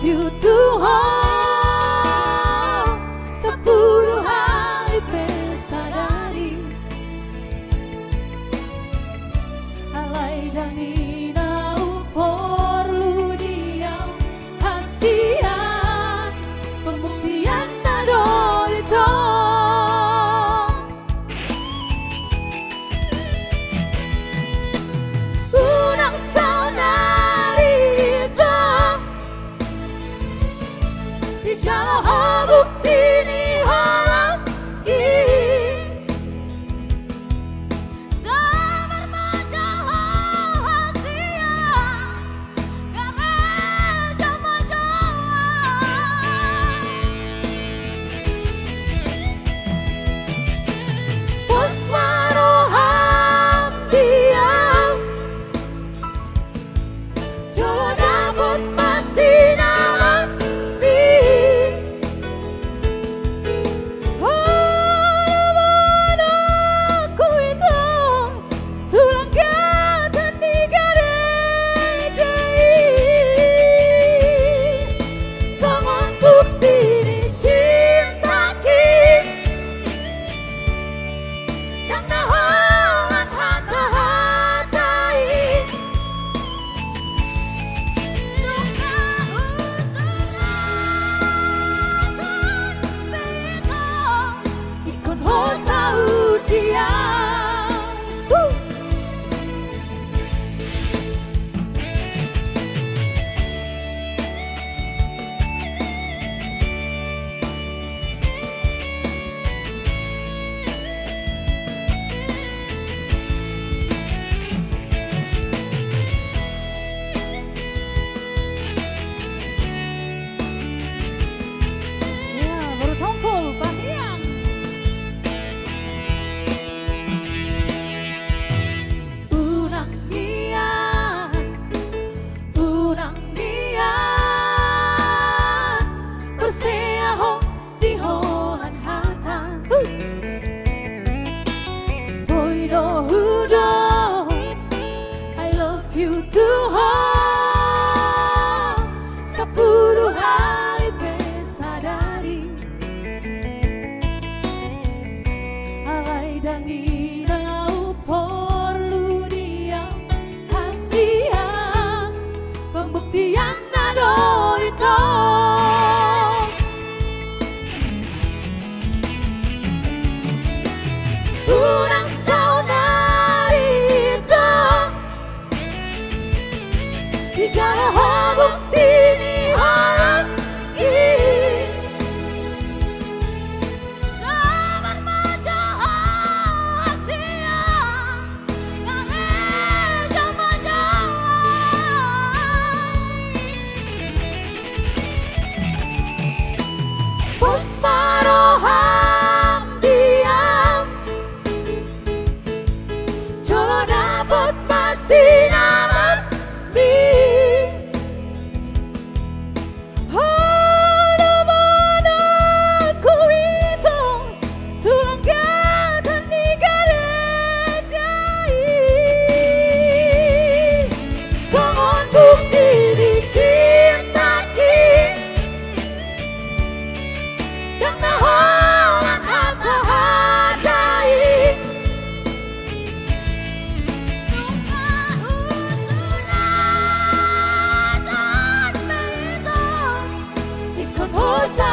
you Tuhan. 10 hari pesadari alai dan inau porlu diam kasihan pembuktian nado itu unang saunari itu di jalan bukti ni halaki samar majauh hasia gereja majauh pusmaroham diam jolo dapat masih nanti mana ku itu tulang gatan di gereja sangat bukti dicintaki dan nahangan hata-hatai duka uturan ikon hosau dia ya baru tompol Baniang unang nian berseahong di holan hatan boy do hudo I love you Tuhan 10 hari pesadari alai dan inau porlu diam kasihan pembuktian nado itu unang saunari itu di jalan bukti ni halaki samar majauh hasia gereja majauh pusmaroham diam jolo dapat masih nanti mana ku itu tulang gatan di gereja sangat bukti dicintaki dan nahangan hata-hatai duka uturan dan ikon hosa